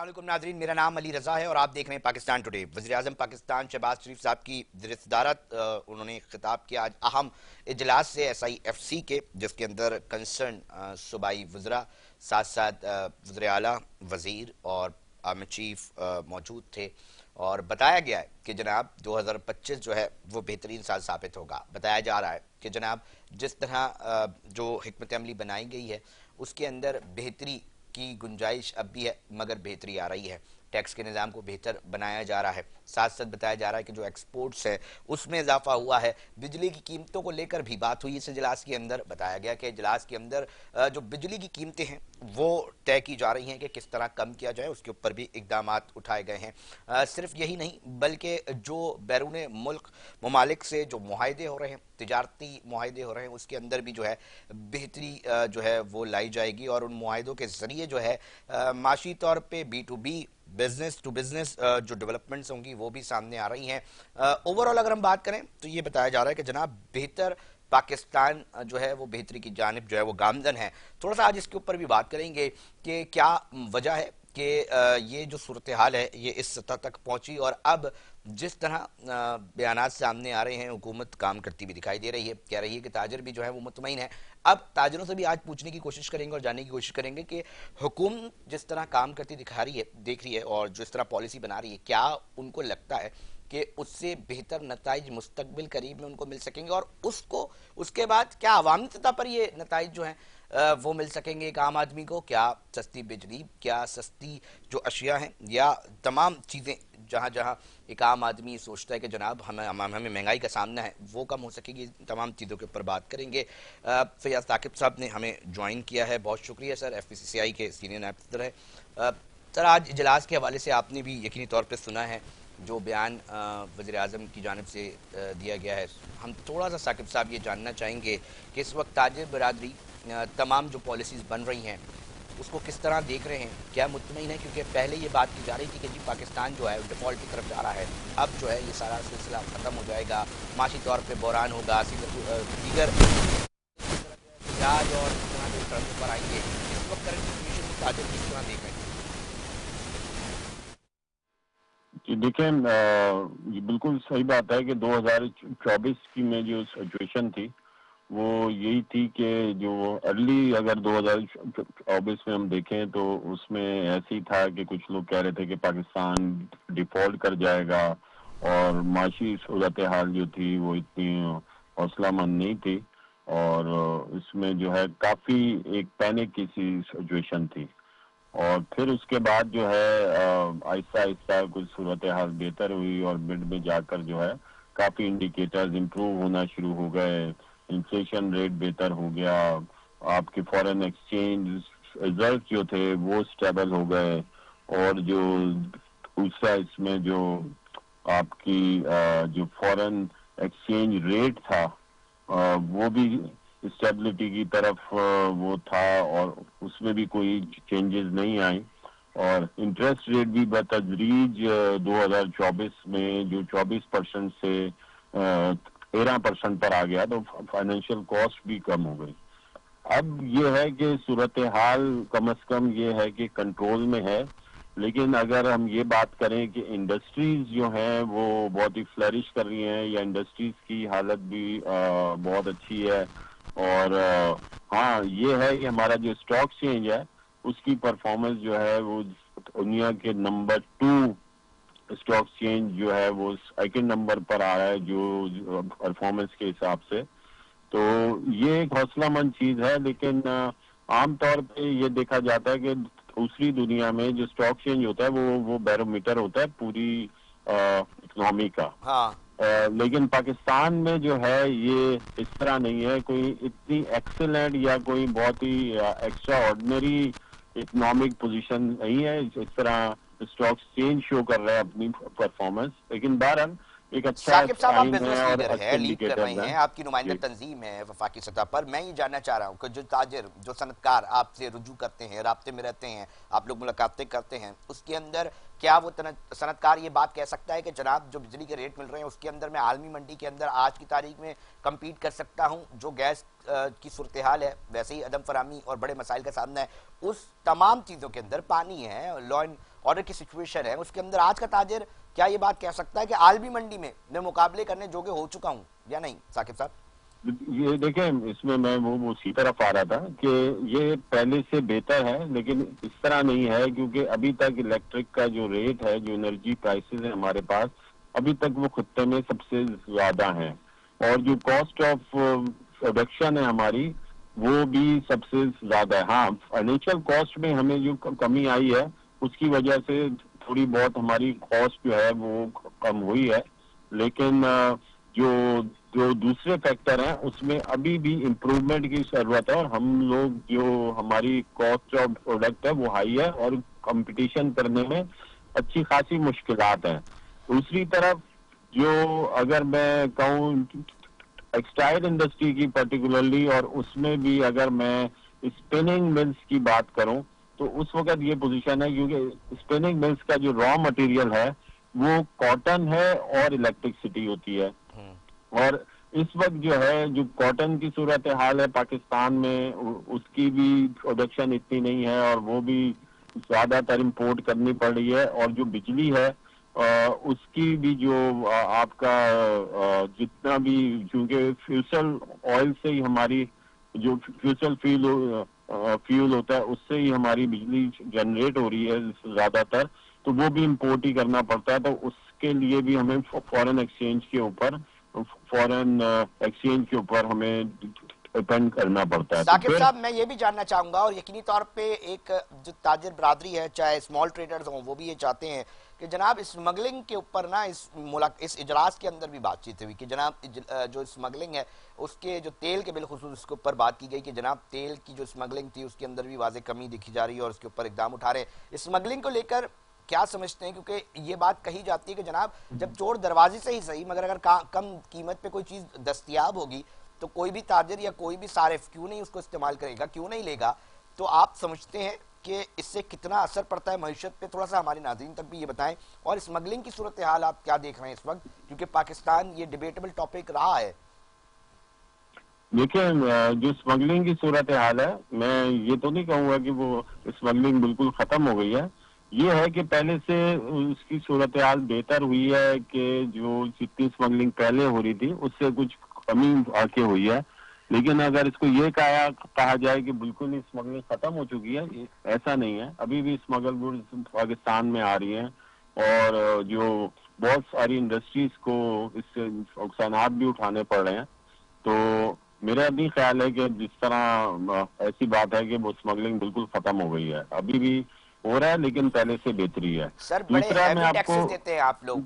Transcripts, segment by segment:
अस्सलाम वालेकुम नाज़रीन, मेरा नाम अली रज़ा है और आप देख रहे हैं पाकिस्तान टुडे। वज़ीर-ए-आज़म पाकिस्तान शहबाज शरीफ साहब की रिसदारत उन्होंने खिताब किया आज अहम इजलास से SIFC के, जिसके अंदर कंसर्न सूबाई वज़रा साथ साथ वज़ीर आला, वज़ीर और आर्मी चीफ मौजूद थे। और बताया गया है कि जनाब 2025 जो है वो बेहतरीन साल साबित होगा। बताया जा रहा है कि जनाब जिस तरह जो हिकमत अमली बनाई गई है उसके अंदर बेहतरी की गुंजाइश अब भी है, मगर बेहतरी आ रही है। टैक्स के निज़ाम को बेहतर बनाया जा रहा है। साथ साथ बताया जा रहा है कि जो एक्सपोर्ट्स है उसमें इजाफा हुआ है। बिजली की कीमतों को लेकर भी बात हुई इस इजलास के अंदर। बताया गया कि इजलास के अंदर जो बिजली की कीमतें हैं वो तय की जा रही हैं कि किस तरह कम किया जाए, उसके ऊपर भी इकदाम उठाए गए हैं। सिर्फ यही नहीं बल्कि जो बैरून मुल्क ममालिक से जो मुआहदे हो रहे हैं, तिजारती मुआहदे हो रहे हैं, उसके अंदर भी जो है बेहतरी जो है वो लाई जाएगी और उन मुआहदों के ज़रिए जो है माशी तौर पे B2B, बिजनेस टू बिजनेस जो डेवलपमेंट्स होंगी वो भी सामने आ रही हैं। ओवरऑल अगर हम बात करें तो ये बताया जा रहा है कि जनाब बेहतर पाकिस्तान जो है वो बेहतरी की जानिब जो है वो गामजन है। थोड़ा सा आज इसके ऊपर भी बात करेंगे कि क्या वजह है कि ये जो सूरत हाल है ये इस सतह तक पहुंची और अब जिस तरह बयानात सामने आ रहे हैं हुकूमत काम करती भी दिखाई दे रही है। कह रही है कि ताजर भी जो है वो मुतमईन है। अब ताजरों से भी आज पूछने की कोशिश करेंगे और जानने की कोशिश करेंगे कि हुकूमत जिस तरह काम करती दिखा रही है, देख रही है और जिस तरह पॉलिसी बना रही है, क्या उनको लगता है कि उससे बेहतर नताइज मुस्तकबिल करीब में उनको मिल सकेंगे और उसको उसके बाद क्या अवामी सतह पर ये नताइज जो हैं वो मिल सकेंगे एक आम आदमी को। क्या सस्ती बिजली, क्या सस्ती जो अशिया हैं या तमाम चीज़ें जहाँ जहाँ एक आम आदमी सोचता है कि जनाब हमें महंगाई का सामना है वो कम हो सकेगी। तमाम चीज़ों के ऊपर बात करेंगे। फैयाज ताकिब साहब ने हमें ज्वाइन किया है, बहुत शुक्रिया सर। FPCCI के सीनियर नायब सदर है। सर आज इजलास के हवाले से आपने भी यकीनी तौर पर सुना है जो बयान वज़ीर आज़म की जानिब से दिया गया है। हम थोड़ा सा साकिब साहब ये जानना चाहेंगे कि इस वक्त ताजिर बरादरी तमाम जो पॉलिसीज़ बन रही हैं उसको किस तरह देख रहे हैं, क्या मुतमईन है? क्योंकि पहले ये बात की जा रही थी कि जी पाकिस्तान जो है डिफ़ॉल्ट की तरफ जा रहा है, अब जो है ये सारा सिलसिला ख़त्म हो जाएगा, माशी तौर पे बहरान होगा, दीगर ब्याज और इस तरह के सड़कों पर आएंगे। इस वक्त करंट सिचुएशन में ताजिर किस तरह देख रहे हैं? कि देखें, ये बिल्कुल सही बात है कि 2024 की में जो सिचुएशन थी वो यही थी कि जो अर्ली अगर 2024 में हम देखें तो उसमें ऐसे ही था कि कुछ लोग कह रहे थे कि पाकिस्तान डिफॉल्ट कर जाएगा और माशी सूरत हाल जो थी वो इतनी हौसलामंद नहीं थी और इसमें जो है काफ़ी एक पैनिक की सी सिचुएशन थी। और फिर उसके बाद जो है आहिस्ता आहिस्ता कुछ सूरत हाल बेहतर हुई और मिड में जाकर जो है काफ़ी इंडिकेटर्स इम्प्रूव होना शुरू हो गए, इन्फ्लेशन रेट बेहतर हो गया, आपके फॉरेन एक्सचेंज रिजल्ट जो थे वो स्टेबल हो गए और जो दूसरा इसमें जो आपकी जो फॉरेन एक्सचेंज रेट था वो भी स्टेबिलिटी की तरफ वो था और उसमें भी कोई चेंजेस नहीं आई और इंटरेस्ट रेट भी बतदरीज 2024 में जो 24% से 13% पर आ गया तो फाइनेंशियल कॉस्ट भी कम हो गई। अब ये है कि सूरत हाल कम अज कम ये है कि कंट्रोल में है, लेकिन अगर हम ये बात करें कि इंडस्ट्रीज जो हैं वो बहुत ही फ्लरिश कर रही हैं या इंडस्ट्रीज की हालत भी बहुत अच्छी है और हाँ ये है कि हमारा जो स्टॉक एक्सचेंज है उसकी परफॉर्मेंस जो है वो दुनिया के नंबर 2 स्टॉक एक्सचेंज जो है वो सेकंड नंबर पर आ रहा है जो परफॉर्मेंस के हिसाब से। तो ये एक हौसलामंद चीज है, लेकिन आमतौर पे ये देखा जाता है कि दूसरी दुनिया में जो स्टॉक एक्सचेंज होता है वो बैरोमीटर होता है पूरी इकोनॉमी का। हाँ, लेकिन पाकिस्तान में जो है ये इस तरह नहीं है, कोई इतनी एक्सेलेंट या कोई बहुत ही एक्स्ट्रा ऑर्डिनरी इकोनॉमिक पोजीशन नहीं है इस तरह स्टॉक एक्सचेंज शो कर रहा है अपनी परफॉर्मेंस, लेकिन बहरहाल एक अच्छा साकिब साहब आप साइन है बिजनेस और लीडर अच्छे हैं, लीड कर रहे इंडिकेटर्स हैं, हैं। आपकी नुमाइंदा तंजीम है वफाकी सतह पर। मैं ये जानना चाह रहा हूँ कि जो ताजिर, जो सनतकार आपसे रुजू करते हैं, राब्ते में रहते हैं, आप लोग मुलाकातें करते हैं, उसके अंदर क्या वो सनतकार ये बात कह सकता है कि जनाब जो बिजली के रेट मिल रहे हैं उसके अंदर मैं आलमी मंडी के अंदर आज की तारीख में कम्पीट कर सकता हूँ? जो गैस की सूरत हाल है, वैसे ही अदम फरामी और बड़े मसाइल का सामना है, उस तमाम चीज़ों के अंदर पानी है, लॉ एंड ऑर्डर की सिचुएशन है, उसके अंदर आज का ताजिर क्या ये बात कह सकता है कि आलमी मंडी में मैं मुकाबले करने जोगे हो चुका हूं या नहीं? साकिब साहब, ये देखें, इसमें मैं वो उसी तरफ आ रहा था कि ये पहले से बेहतर है, लेकिन इस तरह नहीं है, क्योंकि अभी तक इलेक्ट्रिक का जो रेट है, जो एनर्जी प्राइसेस है हमारे पास, अभी तक वो खत्ते में सबसे ज्यादा है, और जो कॉस्ट ऑफ प्रोडक्शन है हमारी, वो भी सबसे ज्यादा है। हाँ, फाइनेंशियल कॉस्ट में हमें जो कमी आई है, उसकी वजह से थोड़ी बहुत हमारी कॉस्ट जो है वो कम हुई है, लेकिन जो जो दूसरे फैक्टर हैं उसमें अभी भी इम्प्रूवमेंट की जरूरत है, और हम लोग जो हमारी कॉस्ट ऑफ प्रोडक्ट है वो हाई है, और कंपटीशन करने में अच्छी खासी मुश्किलात हैं। दूसरी तरफ जो अगर मैं कहूँ टेक्सटाइल इंडस्ट्री की पर्टिकुलरली, और उसमें भी अगर मैं स्पिनिंग मिल्स की बात करूं, तो उस वक्त ये पोजीशन है, क्योंकि स्पिनिंग मिल्स का जो रॉ मटेरियल है वो कॉटन है और इलेक्ट्रिसिटी होती है, और इस वक्त जो है जो कॉटन की सूरत हाल है पाकिस्तान में, उसकी भी प्रोडक्शन इतनी नहीं है, और वो भी ज्यादातर इंपोर्ट करनी पड़ रही है, और जो बिजली है उसकी भी जो आपका जितना भी, क्योंकि फ्यूसल ऑयल से ही हमारी जो फ्यूसल फ्यूल होता है उससे ही हमारी बिजली जनरेट हो रही है ज्यादातर, तो वो भी इंपोर्ट ही करना पड़ता है, तो उसके लिए भी हमें फॉरेन एक्सचेंज के ऊपर हमें डिपेंड करना पड़ता है। साकिब साहब, मैं ये भी जानना चाहूंगा, और यकीनी तौर पे एक जो ताजिर बरादरी है, चाहे स्मॉल ट्रेडर्स हों, वो भी ये चाहते हैं कि जनाब स्मगलिंग के ऊपर ना इस इजलास के अंदर भी बातचीत हुई कि जनाब जो स्मगलिंग है उसके जो तेल के बिलखुसूस उसके ऊपर बात की गई कि जनाब तेल की जो स्मगलिंग थी उसके अंदर भी वाज़ेह कमी दिखी जा रही है और उसके ऊपर इकदाम उठा रहे हैं। स्मगलिंग को लेकर क्या समझते हैं? क्योंकि ये बात कही जाती है कि जनाब जब चोर दरवाजे से ही सही, मगर अगर कम कीमत पे कोई चीज दस्तयाब होगी तो कोई भी ताजिर या कोई भी सारिफ क्यों नहीं उसको इस्तेमाल करेगा, क्यों नहीं लेगा? तो आप समझते हैं कि इससे कितना असर पड़ता है मईशत पे? थोड़ा सा हमारे नाज़रीन तक भी ये बताएं, और स्मगलिंग की सूरत हाल आप क्या देख रहे हैं इस वक्त, क्योंकि पाकिस्तान ये डिबेटेबल टॉपिक रहा है। देखिए, जो स्मगलिंग की सूरत हाल है, मैं ये तो नहीं कहूँगा कि वो स्मगलिंग बिल्कुल खत्म हो गई है। ये है कि पहले से उसकी सूरत हाल बेहतर हुई है, कि जो जितनी स्मगलिंग पहले हो रही थी उससे कुछ कमी आके हुई है, लेकिन अगर इसको ये कहा जाए कि बिल्कुल ही स्मगलिंग खत्म हो चुकी है, ऐसा नहीं है। अभी भी स्मगल गुड्स पाकिस्तान में आ रही हैं, और जो बहुत सारी इंडस्ट्रीज को इससे नुकसानात भी उठाने पड़ रहे हैं। तो मेरा भी ख्याल है कि जिस तरह ऐसी बात है कि वो स्मगलिंग बिल्कुल खत्म हो गई है, अभी भी हो रहा है लेकिन पहले से बेहतरी है। सर, बड़े हैवी मैं टैक्सेस आपको देते हैं आप लोग,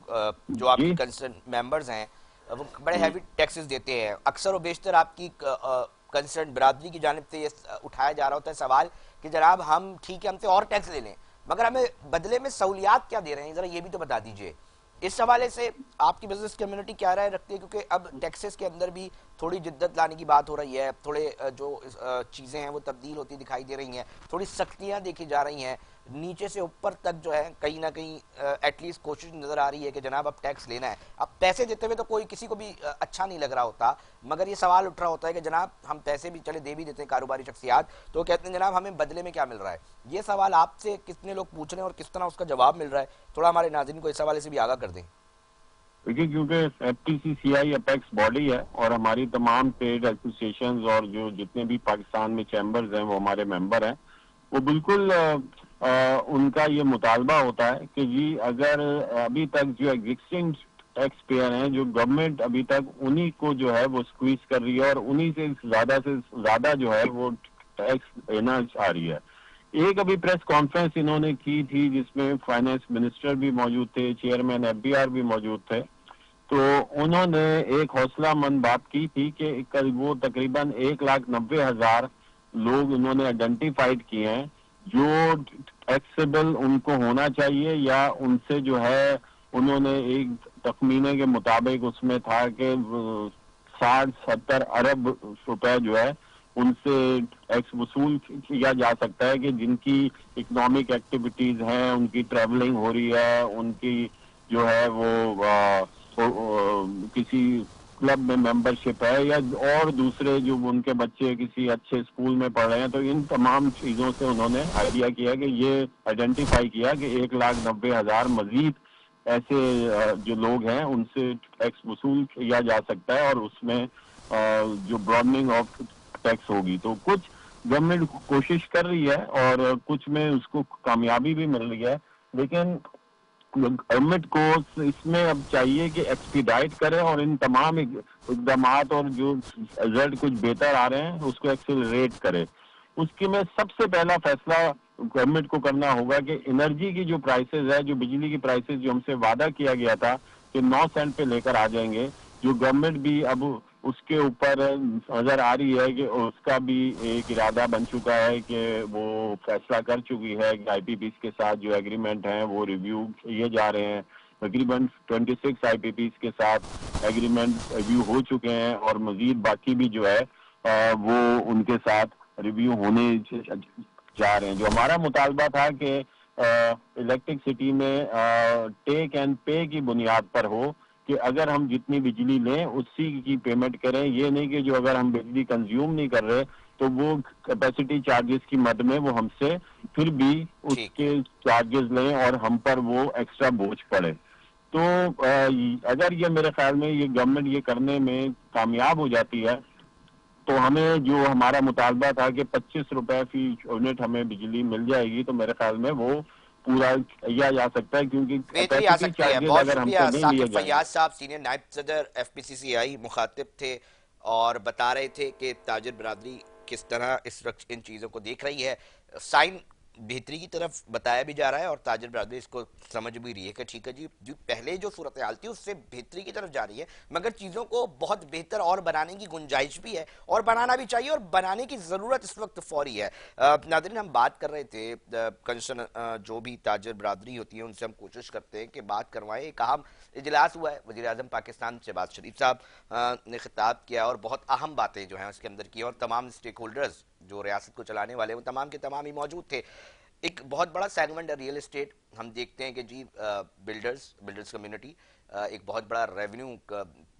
जो आपके कंसर्न मेंबर्स हैं वो बड़े हैवी टैक्सेस देते हैं। अक्सर और बेशतर आपकी कंसर्न बरादरी की जानिब से ये उठाया जा रहा होता है सवाल कि जनाब हम ठीक है, हमसे और टैक्स ले लें, मगर हमें बदले में सहूलियात क्या दे रहे हैं, जरा ये भी तो बता दीजिए। इस हवाले से आपकी बिजनेस कम्युनिटी क्या राय रखती है? क्योंकि अब टैक्सेस के अंदर भी थोड़ी जिद्दत लाने की बात हो रही है, थोड़े जो चीज़ें हैं वो तब्दील होती दिखाई दे रही हैं, थोड़ी सख्तियां देखी जा रही हैं, नीचे से ऊपर तक जो है कहीं ना कहीं एटलीस्ट कोशिश नजर आ रही है कि जनाब अब टैक्स लेना है। अब पैसे देते हुए तो कोई किसी को भी अच्छा नहीं लग रहा होता, मगर ये सवाल उठ रहा होता है कि जनाब हम पैसे भी चले दे भी देते हैं कारोबारी शख्सियात, तो कहते हैं जनाब हमें बदले में क्या मिल रहा है। ये सवाल आपसे कितने लोग पूछ रहे हैं और किस तरह उसका जवाब मिल रहा है, थोड़ा हमारे नाज़रीन को इस हवाले से भी आगाह कर दें। देखिए, क्योंकि FTCCI अपेक्स बॉडी है, और हमारी तमाम ट्रेड एसोसिएशंस और जो जितने भी पाकिस्तान में चैम्बर्स हैं वो हमारे मेंबर हैं, वो बिल्कुल उनका ये मुतालबा होता है कि जी अगर अभी तक जो एग्जिस्टिंग टैक्स पेयर हैं, जो गवर्नमेंट अभी तक उन्हीं को जो है वो स्क्वीज कर रही है, और उन्हीं से ज्यादा जो है वो टैक्स लेना चाह रही है। एक अभी प्रेस कॉन्फ्रेंस इन्होंने की थी जिसमें फाइनेंस मिनिस्टर भी मौजूद थे, चेयरमैन FBR भी मौजूद थे, तो उन्होंने एक हौसलामंद बात की थी कि कल वो तकरीबन 1,90,000 लोग उन्होंने आइडेंटिफाइड किए हैं जो टैक्सेबल उनको होना चाहिए, या उनसे जो है उन्होंने एक तखमीने के मुताबिक उसमें था कि 60-70 अरब रुपए जो है उनसे टैक्स वसूल किया जा सकता है, कि जिनकी इकोनॉमिक एक्टिविटीज हैं, उनकी ट्रैवलिंग हो रही है, उनकी जो है वो किसी क्लब में मेंबरशिप है या और दूसरे जो उनके बच्चे किसी अच्छे स्कूल में पढ़ रहे हैं, तो इन तमाम चीजों से उन्होंने आइडिया किया कि ये आइडेंटिफाई किया कि 1,90,000 मजीद ऐसे जो लोग हैं उनसे टैक्स वसूल किया जा सकता है और उसमें जो ब्रॉडनिंग ऑफ टैक्स होगी। तो कुछ गवर्नमेंट कोशिश कर रही है और कुछ में उसको कामयाबी भी मिल रही है, लेकिन गवर्नमेंट को इसमें अब चाहिए कि एक्सपीडाइट करे और इन तमाम इकदाम और जो रिजल्ट कुछ बेहतर आ रहे हैं उसको एक्सेलरेट करे। उसके में सबसे पहला फैसला गवर्नमेंट को करना होगा कि एनर्जी की जो प्राइसेस है, जो बिजली की प्राइसेस जो हमसे वादा किया गया था कि 9 सेंट पे लेकर आ जाएंगे, जो गवर्नमेंट भी अब उसके ऊपर नजर आ रही है कि उसका भी एक इरादा बन चुका है कि वो फैसला कर चुकी है कि आईपीपीस के साथ जो एग्रीमेंट हैं वो रिव्यू किए जा रहे हैं। तकरीबन 26 आईपीपीस के साथ एग्रीमेंट रिव्यू हो चुके हैं और मजीद बाकी भी जो है वो उनके साथ रिव्यू होने जा रहे हैं। जो हमारा मुतालबा था कि इलेक्ट्रिसिटी में टेक एंड पे की बुनियाद पर हो कि अगर हम जितनी बिजली लें उसी की पेमेंट करें, ये नहीं कि जो अगर हम बिजली कंज्यूम नहीं कर रहे तो वो कैपेसिटी चार्जेस की मद में वो हमसे फिर भी ठीक है। उसके चार्जेस लें और हम पर वो एक्स्ट्रा बोझ पड़े। तो अगर ये मेरे ख्याल में ये गवर्नमेंट ये करने में कामयाब हो जाती है तो हमें जो हमारा मुतालबा था कि 25 रुपए फी यूनिट हमें बिजली मिल जाएगी, तो मेरे ख्याल में वो पूरा किया जा सकता है, क्योंकि बेहतरी आ कैपेसिटी सकती है। चार्जेस बहुत अगर शुक्रिया। हमसे नहीं लिए साकिब जाएंगे। फैयाज साहब, सीनियर नायब सदर एफपीसीसीआई, मुखातिब थे और बता रहे थे कि ताजिर बरादरी किस तरह इस वक्त इन चीज़ों को देख रही है। साइन बेहतरी की तरफ बताया भी जा रहा है और ताजिर बरादरी इसको समझ भी रही है कि ठीक है जी, जो पहले जो सूरत हाल थी उससे बेहतरी की तरफ जा रही है, मगर चीज़ों को बहुत बेहतर और बनाने की गुंजाइश भी है और बनाना भी चाहिए और बनाने की ज़रूरत इस वक्त फौरी है। नादरीन, हम बात कर रहे थे कंसर्न जो भी ताजिर बरादरी होती है उनसे हम कोशिश करते हैं कि बात करवाएं। एक अहम इजलास हुआ है, वज़ीर आज़म पाकिस्तान शहबाज शरीफ साहब ने खिताब किया और बहुत अहम बातें जो हैं उसके अंदर की और तमाम स्टेक होल्डर्स जो रियासत को चलाने वाले वो तमाम के तमाम ही मौजूद थे। एक बहुत बड़ा सेगमेंट है रियल एस्टेट। हम देखते हैं कि जी बिल्डर्स कम्युनिटी एक बहुत बड़ा रेवेन्यू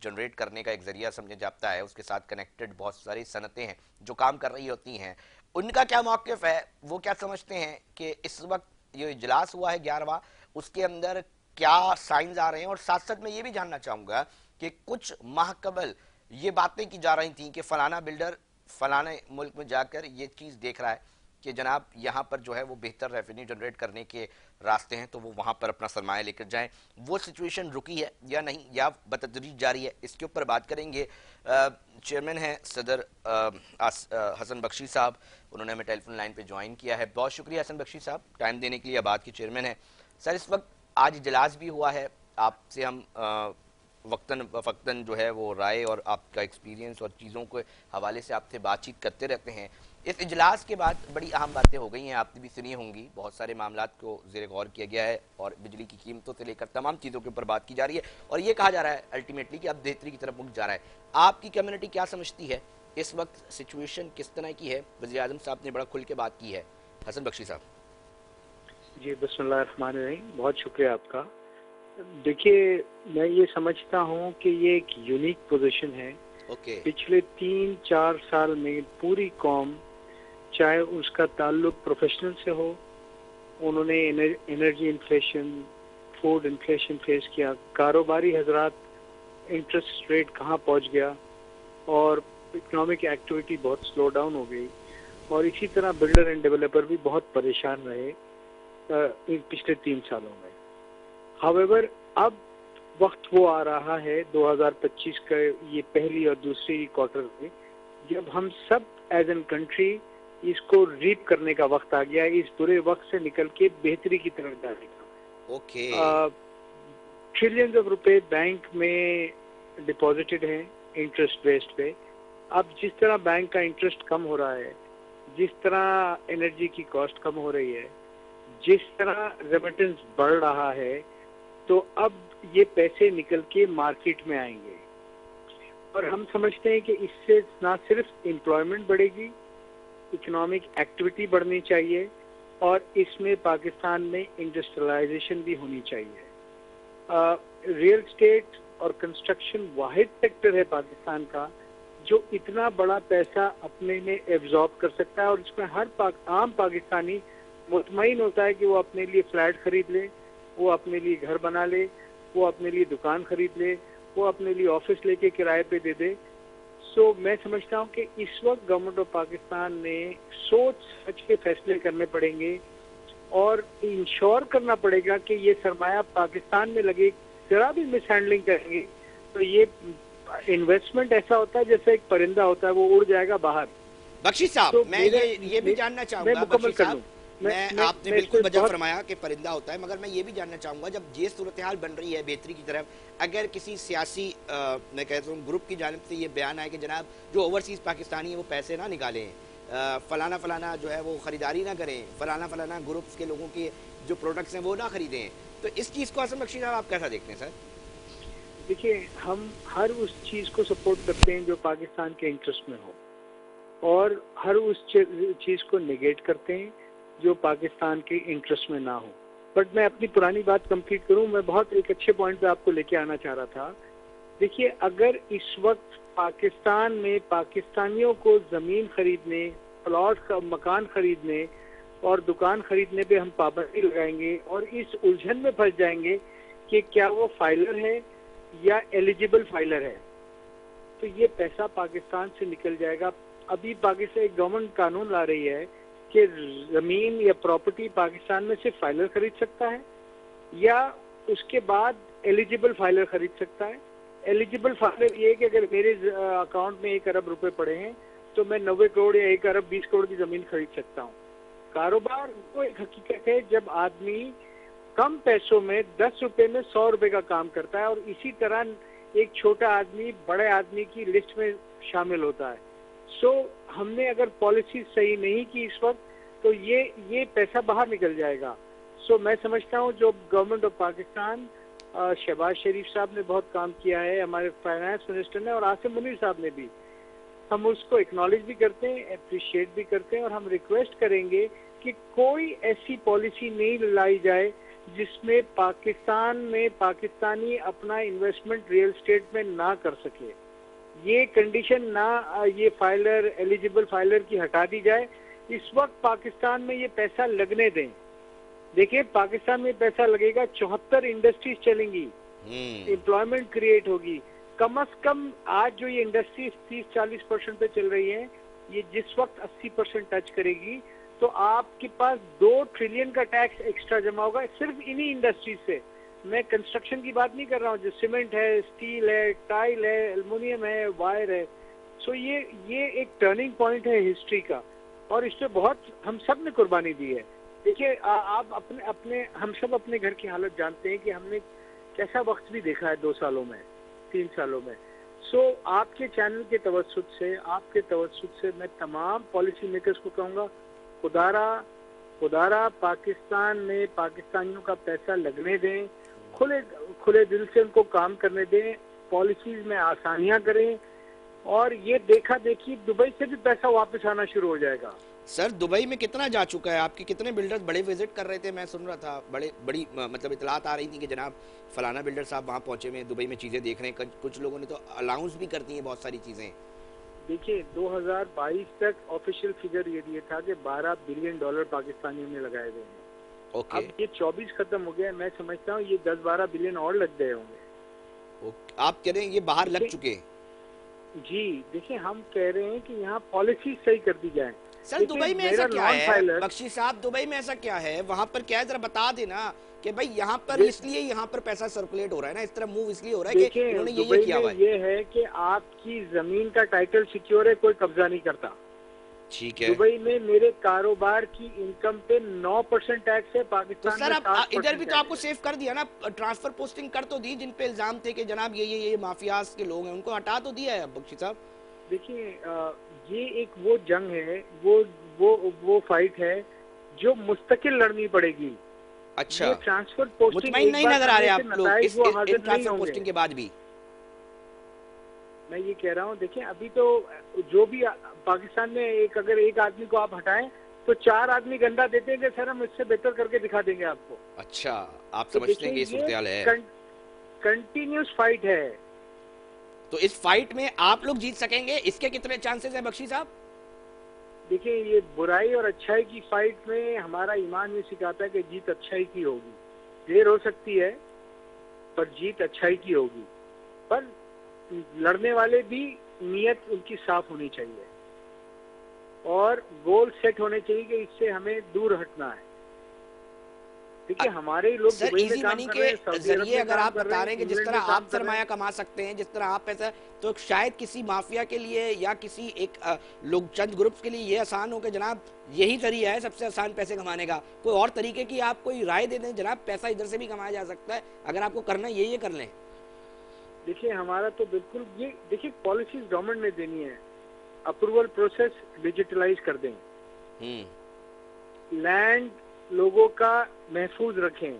जनरेट करने का एक जरिया समझा जाता है। उसके साथ कनेक्टेड बहुत सारी सनतें हैं जो काम कर रही होती हैं। उनका क्या मौक़िफ़ है, वो क्या समझते हैं कि इस वक्त ये इजलास हुआ है 11वां, उसके अंदर क्या साइंस आ रहे हैं। और साथ साथ मैं ये भी जानना चाहूँगा कि कुछ माह कबल ये बातें की जा रही थी कि फलाना बिल्डर फलाने मुल्क में जाकर ये चीज़ देख रहा है कि जनाब यहाँ पर जो है वो बेहतर रेवेन्यू जनरेट करने के रास्ते हैं, तो वो वहाँ पर अपना सरमाया लेकर जाएं। वो सिचुएशन रुकी है या नहीं, या बतदरीज जारी है, इसके ऊपर बात करेंगे। चेयरमैन हैं सदर हसन बख्शी साहब, उन्होंने हमें टेलीफोन लाइन पे ज्वाइन किया है। बहुत शुक्रिया हसन बख्शी साहब टाइम देने के लिए। आबाद के चेयरमैन हैं सर। इस वक्त आज इजलास भी हुआ है, आपसे हम वक्तन जो है वो राय और आपका एक्सपीरियंस और चीज़ों के हवाले से आपसे बातचीत करते रहते हैं। इस इजलास के बाद बड़ी अहम बातें हो गई हैं, आपने भी सुनी होंगी। बहुत सारे मामलात को ज़ेर गौर किया गया है और बिजली की कीमतों से लेकर तमाम चीज़ों के ऊपर बात की जा रही है और ये कहा जा रहा है अल्टीमेटली कि अब बेहतरी की तरफ मुख जा रहा है। आपकी कम्युनिटी क्या समझती है इस वक्त सिचुएशन किस तरह की है? वज़ीर आज़म साहब ने बड़ा खुल के बात की है। हसन बख्शी साहब जी, बिस्मिल्लाहिर्रहमानिर्रहीम। बहुत शुक्रिया आपका। देखिए, मैं ये समझता हूँ कि ये एक यूनिक पोजीशन है। पिछले 3-4 साल में पूरी कौम, चाहे उसका ताल्लुक प्रोफेशनल से हो, उन्होंने energy inflation, food inflation face किया। कारोबारी हजरात, इंटरेस्ट रेट कहाँ पहुँच गया और इकोनॉमिक एक्टिविटी बहुत स्लो डाउन हो गई। और इसी तरह बिल्डर एंड डेवलपर भी बहुत परेशान रहे पिछले 3 सालों में। हाउएवर, अब वक्त वो आ रहा है 2025 का ये पहली और दूसरी क्वार्टर में, जब हम सब एज एन कंट्री इसको रीप करने का वक्त आ गया, इस बुरे वक्त से निकल के बेहतरी की तरफ जाने का। ट्रिलियंस ऑफ रुपए बैंक में डिपॉजिटेड हैं इंटरेस्ट बेस्ड पे। अब जिस तरह बैंक का इंटरेस्ट कम हो रहा है, जिस तरह एनर्जी की कॉस्ट कम हो रही है, जिस तरह रेमिटेंस बढ़ रहा है, तो अब ये पैसे निकल के मार्केट में आएंगे और हम समझते हैं कि इससे ना सिर्फ एम्प्लॉयमेंट बढ़ेगी, इकोनॉमिक एक्टिविटी बढ़नी चाहिए और इसमें पाकिस्तान में इंडस्ट्रियलाइजेशन भी होनी चाहिए। रियल स्टेट और कंस्ट्रक्शन वाहिद सेक्टर है पाकिस्तान का जो इतना बड़ा पैसा अपने में एब्जॉर्ब कर सकता है, और इसमें हर आम पाकिस्तानी मुतमईन होता है कि वो अपने लिए फ्लैट खरीद ले, वो अपने लिए घर बना ले, वो अपने लिए दुकान खरीद ले, वो अपने लिए ऑफिस लेके किराए पे दे दे। सो मैं समझता हूँ कि इस वक्त गवर्नमेंट ऑफ पाकिस्तान ने सोच समझ के फैसले करने पड़ेंगे और इंश्योर करना पड़ेगा कि ये सरमाया पाकिस्तान में लगे। जरा भी मिस हैंडलिंग करेंगे तो ये इन्वेस्टमेंट ऐसा होता है जैसे एक परिंदा होता है, वो उड़ जाएगा बाहर। बख्शी साहब, तो मैं ये भी जानना चाहूंगा, बख्शी साहब, आपने बिल्कुल वजह फरमाया कि परिंदा होता है, मगर मैं ये भी जानना चाहूंगा जब ये सूरत हाल बन रही है बेहतरी की तरफ, अगर किसी सियासी मैं कहता हूँ ग्रुप की जानिब से ये बयान आए कि जनाब जो ओवरसीज पाकिस्तानी है वो पैसे ना निकालें, फलाना फलाना जो है वो खरीदारी ना करें, फलाना फलाना ग्रुप्स के लोगों के जो प्रोडक्ट्स हैं वो ना खरीदें, तो इस चीज़ को असम बख्शी साहब आप कैसा देखते हैं? सर देखिए, हम हर उस चीज़ को सपोर्ट करते हैं जो पाकिस्तान के इंटरेस्ट में हो, और हर उस चीज़ को नेगेट करते हैं जो पाकिस्तान के इंटरेस्ट में ना हो। बट मैं अपनी पुरानी बात कंप्लीट करूं, मैं बहुत एक अच्छे पॉइंट पे आपको लेके आना चाह रहा था। देखिए, अगर इस वक्त पाकिस्तान में पाकिस्तानियों को ज़मीन खरीदने, प्लॉट का मकान खरीदने और दुकान खरीदने पे हम पाबंदी लगाएंगे और इस उलझन में फंस जाएंगे कि क्या वो फाइलर है या एलिजिबल फाइलर है, तो ये पैसा पाकिस्तान से निकल जाएगा। अभी पाकिस्तान एक गवर्नमेंट कानून ला रही है कि जमीन या प्रॉपर्टी पाकिस्तान में सिर्फ फाइलर खरीद सकता है या उसके बाद एलिजिबल फाइलर खरीद सकता है। एलिजिबल फाइलर ये है कि अगर मेरे अकाउंट में 1 अरब रुपए पड़े हैं तो मैं 90 करोड़ या 1 अरब 20 करोड़ की जमीन खरीद सकता हूँ। कारोबार वो एक हकीकत है जब आदमी कम पैसों में 10 रुपए में 100 रुपए का काम करता है, और इसी तरह एक छोटा आदमी बड़े आदमी की लिस्ट में शामिल होता है। सो हमने अगर पॉलिसी सही नहीं की इस वक्त तो ये पैसा बाहर निकल जाएगा। सो मैं समझता हूँ जो गवर्नमेंट ऑफ पाकिस्तान, शहबाज शरीफ साहब ने बहुत काम किया है, हमारे फाइनेंस मिनिस्टर ने और आसिम मुनीर साहब ने भी, हम उसको एक्नॉलेज भी करते हैं, अप्रिशिएट भी करते हैं, और हम रिक्वेस्ट करेंगे कि कोई ऐसी पॉलिसी नहीं लाई जाए जिसमें पाकिस्तान में पाकिस्तानी अपना इन्वेस्टमेंट रियल एस्टेट में ना कर सके। ये कंडीशन ना, ये फाइलर, एलिजिबल फाइलर की हटा दी जाए। इस वक्त पाकिस्तान में ये पैसा लगने दें। देखिए, पाकिस्तान में पैसा लगेगा, 74 इंडस्ट्रीज चलेंगी, एम्प्लॉयमेंट क्रिएट होगी। कम से कम आज जो ये इंडस्ट्रीज 30-40% पे चल रही है, ये जिस वक्त 80% टच करेगी तो आपके पास 2 ट्रिलियन का टैक्स एक्स्ट्रा जमा होगा सिर्फ इन्हीं इंडस्ट्रीज से। मैं कंस्ट्रक्शन की बात नहीं कर रहा हूँ, जो सीमेंट है, स्टील है, टाइल है, एल्युमिनियम है, वायर है। सो ये एक टर्निंग पॉइंट है हिस्ट्री का, और इस पे बहुत हम सब ने कुर्बानी दी है। देखिए, आप अपने हम सब अपने घर की हालत जानते हैं कि हमने कैसा वक्त भी देखा है 2 सालों में, 3 सालों में। सो आपके चैनल के तवज्जुद से, आपके तवज्जुद से मैं तमाम पॉलिसी मेकर्स को कहूँगा, खुदारा पाकिस्तान में पाकिस्तानियों का पैसा लगने दें, खुले दिल से उनको काम करने दें, पॉलिसीज में आसानियां करें, और ये देखा देखी दुबई से भी पैसा वापस आना शुरू हो जाएगा। सर, दुबई में कितना जा चुका है? आपके कितने बिल्डर्स बड़े विजिट कर रहे थे? मैं सुन रहा था बड़ी मतलब इतलात आ रही थी कि जनाब फलाना बिल्डर साहब वहाँ पहुंचे हुए दुबई में चीज़ें देख रहे हैं। कुछ लोगों ने तो अलाउंस भी करती हैं बहुत सारी चीज़ें। देखिए, 2022 तक ऑफिशियल फिगर ये था कि $12 बिलियन पाकिस्तानियों ने लगाए गए हैं। अब ये 24 खत्म हो गया, मैं समझता हूँ ये 10-12 बिलियन और लग गए होंगे। आप कह रहे हैं ये बाहर लग चुके? जी, देखिए, हम कह रहे हैं कि यहाँ पॉलिसी सही कर दी जाए। सर, दुबई में ऐसा क्या है बख्शी साहब? दुबई में ऐसा क्या है? वहाँ पर क्या है, जरा बता देना कि भाई यहाँ पर इसलिए यहाँ पर पैसा सर्कुलेट हो रहा है ना, इस तरह मूव इसलिए हो रहा है कि उन्होंने ये किया हुआ है। ये है कि आपकी जमीन का टाइटल सिक्योर है, कोई कब्जा नहीं करता। ठीक है। दुबई में मेरे कारोबार की इनकम पे 9% टैक्स है, पाकिस्तान तो सर अब इधर भी तो आपको सेव कर दिया ना, ट्रांसफर पोस्टिंग कर तो दी, जिन पे इल्जाम थे कि जनाब ये माफियाज के लोग हैं, उनको हटा तो दिया है बख्शी साहब। देखिए, ये एक वो जंग है, वो फाइट है जो मुस्तकिल लड़नी पड़ेगी। अच्छा, ट्रांसफर पोस्टिंग मुतमईन नहीं नजर आ रहे आप लोग इस ट्रांसफर पोस्टिंग के बाद भी? मैं ये कह रहा हूँ, देखिए, अभी तो जो भी पाकिस्तान में अगर एक आदमी को आप हटाएं तो 4 आदमी गंदा देते हैं कि सर हम इससे बेहतर करके दिखा देंगे आपको। अच्छा, आप समझते हैं कि ये सूरत हाल है? कंटिन्यूस फाइट है। तो इस फाइट में आप लोग जीत सकेंगे, इसके कितने चांसेस हैं बख्शी साहब? देखिए, ये बुराई और अच्छाई की फाइट में हमारा ईमान ये सिखाता है कि जीत अच्छाई की होगी। देर हो सकती है पर जीत अच्छाई की होगी, पर लड़ने वाले भी नियत उनकी साफ होनी चाहिए और गोल सेट होने चाहिए कि इससे हमें दूर हटना है। देखिए, हमारे लोग सर इजी मनी के जरिए अगर आप बता रहे हैं कि जिस तरह आप सरमाया कमा सकते हैं, जिस तरह आप पैसा, तो शायद किसी माफिया के लिए या किसी एक लोग चंद ग्रुप्स के लिए ये आसान हो कि जनाब यही जरिया है सबसे आसान पैसे कमाने का। कोई और तरीके की आप कोई राय दे दें, जनाब पैसा इधर से भी कमाया जा सकता है, अगर आपको करना है ये कर लें। देखिए, हमारा तो बिल्कुल ये, देखिए पॉलिसीज गवर्नमेंट ने देनी है, अप्रूवल प्रोसेस डिजिटलाइज कर दें, लैंड लोगों का महफूज रखें,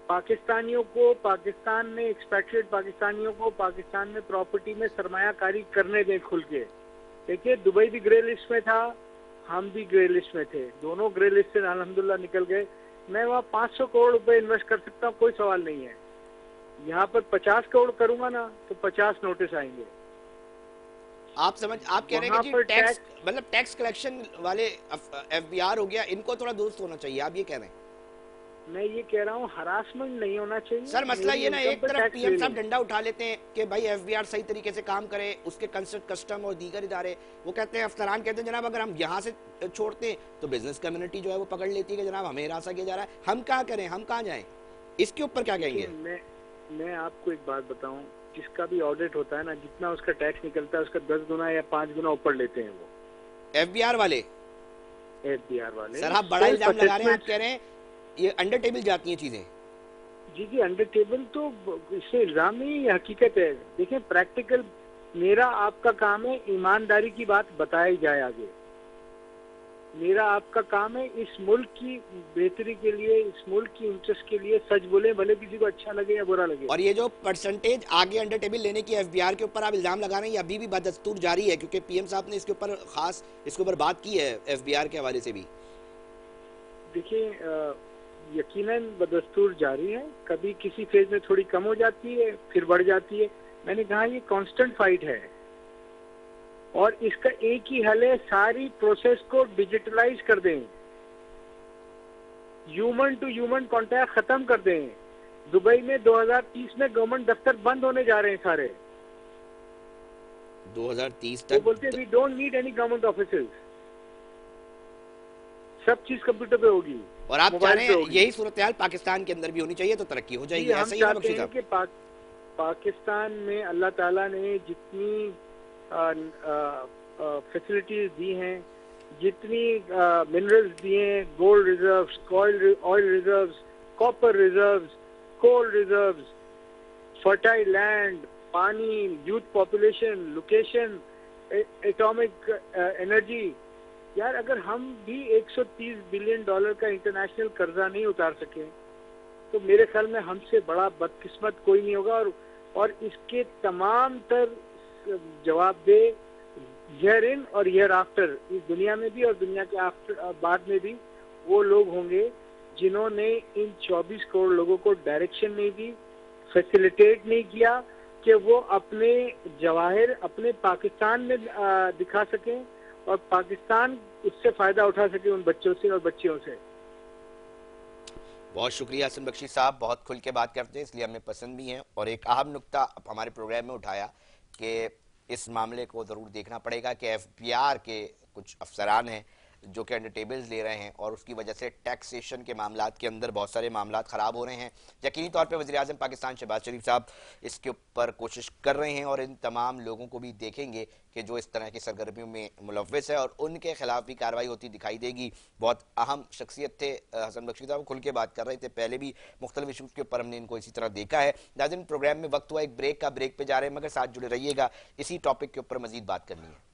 पाकिस्तानियों को पाकिस्तान में एक्सपैट्रिएट पाकिस्तानियों को पाकिस्तान में प्रॉपर्टी में सरमायाकारी करने दें खुल के। देखिए, दुबई भी ग्रे लिस्ट में था, हम भी ग्रे लिस्ट में थे, दोनों ग्रे लिस्ट से अल्हम्दुलिल्लाह निकल गए। मैं वहाँ 500 करोड़ रुपए इन्वेस्ट कर सकता हूँ, कोई सवाल नहीं है। यहाँ पर 50 करोड़ करूंगा ना तो 50 नोटिस आएंगे। आप कह रहे हैं कि टैक्स मतलब टैक्स कलेक्शन वाले एफबीआर हो गया, इनको थोड़ा दुरुस्त होना चाहिए, आप ये कह रहे हैं? मैं ये कह रहा हूँ हरासमेंट नहीं होना चाहिए। सर मसला ये ना, एक तरफ पीएम साहब डंडा उठा लेते हैं कि भाई एफबीआर सही तरीके से काम करे, उसके कंसर्ट कस्टम और दीगर इदारे, वो कहते हैं, अफसरान कहते हैं जनाब अगर हम यहाँ से छोड़ते हैं तो बिजनेस कम्युनिटी जो है वो पकड़ लेती है कि जनाब हमें हिरासा किया जा रहा है, हम क्या करें, हम कहाँ जाएं? इसके ऊपर क्या कहेंगे? मैं आपको एक बात बताऊं, जिसका भी ऑडिट होता है ना, जितना उसका टैक्स निकलता है उसका 10 गुना या 5 गुना ऊपर लेते हैं वो एफबीआर वाले। सर आप बड़ा इल्जाम लगा रहे हैं, आप कह रहे हैं ये अंडर टेबल जाती हैं चीजें। जी अंडर टेबल तो इससे इल्जाम नहीं, ये हकीकत है। देखिए, प्रैक्टिकल मेरा आपका काम है ईमानदारी की बात बताई जाए आगे। मेरा आपका काम है इस मुल्क की बेहतरी के लिए, इस मुल्क की इंटरेस्ट के लिए सच बोले, भले किसी को अच्छा लगे या बुरा लगे। और ये जो परसेंटेज आगे अंडर टेबल लेने की एफबीआर के ऊपर आप इल्जाम लगा रहे हैं, ये अभी भी बदस्तूर जारी है, क्योंकि पीएम साहब ने इसके ऊपर खास इसके ऊपर बात की है एफबीआर के हवाले से भी। देखिए, यकीनन बदस्तूर जारी है, कभी किसी फेज में थोड़ी कम हो जाती है फिर बढ़ जाती है। मैंने कहा ये कांस्टेंट फाइट है और इसका एक ही हल है, सारी प्रोसेस को डिजिटलाइज कर दें, ह्यूमन टू ह्यूमन कांटेक्ट खत्म कर दें। दुबई में 2030 में गवर्नमेंट दफ्तर बंद होने जा रहे हैं सारे, 2030 तक। वो बोलते हैं we don't need any government offices, सब चीज कंप्यूटर पे होगी। और आप चाह रहे हैं यही सूरत हाल पाकिस्तान के अंदर भी होनी चाहिए तो तरक्की हो जाएगी, ऐसा ही है बख्शी साहब? पाकिस्तान में अल्लाह ताला ने जितनी फैसिलिटीज दी हैं, जितनी मिनरल्स दिए हैं, gold reserves, oil reserves, copper reserves, coal reserves, fertile land, पानी, youth population, location, atomic energy. यार, अगर हम भी 130 बिलियन डॉलर का इंटरनेशनल कर्जा नहीं उतार सके तो मेरे ख्याल में हमसे बड़ा बदकिस्मत कोई नहीं होगा। और इसके तमाम तर जवाब दे ईयर इन और ईयर आफ्टर, इस दुनिया में भी और दुनिया के आफ्टर बाद में भी वो लोग होंगे जिन्होंने इन 24 करोड़ लोगों को डायरेक्शन नहीं दी, फैसिलिटेट नहीं किया कि वो अपने जवाहिर अपने पाकिस्तान में दिखा सकें और पाकिस्तान उससे फायदा उठा सके उन बच्चों से और बच्चियों से। बहुत शुक्रिया हसन बख्शी साहब, बहुत खुल के बात करते हैं इसलिए हमें पसंद भी है। और एक अहम नुक्ता हमारे प्रोग्राम में उठाया कि इस मामले को ज़रूर देखना पड़ेगा कि एफबीआर के कुछ अफसरान हैं जो कि अंडर टेबल्स ले रहे हैं और उसकी वजह से टैक्सेशन के मामलात के अंदर बहुत सारे मामलात ख़राब हो रहे हैं। यकीनी तौर पे वज़ीर आज़म पाकिस्तान शहबाज शरीफ साहब इसके ऊपर कोशिश कर रहे हैं और इन तमाम लोगों को भी देखेंगे कि जो इस तरह की सरगर्मियों में मुलव्वस है और उनके खिलाफ भी कार्रवाई होती दिखाई देगी। बहुत अहम शख्सियत थे हसन बख्शी साहब, खुल के बात कर रहे थे, पहले भी मुख्तलिफ इशूज़ के ऊपर हमने इनको इसी तरह देखा है। नाज़रीन, प्रोग्राम में वक्त हुआ एक ब्रेक का, ब्रेक पे जा रहे हैं मगर साथ जुड़े रहिएगा, इसी टॉपिक के ऊपर मजीद बात करनी है।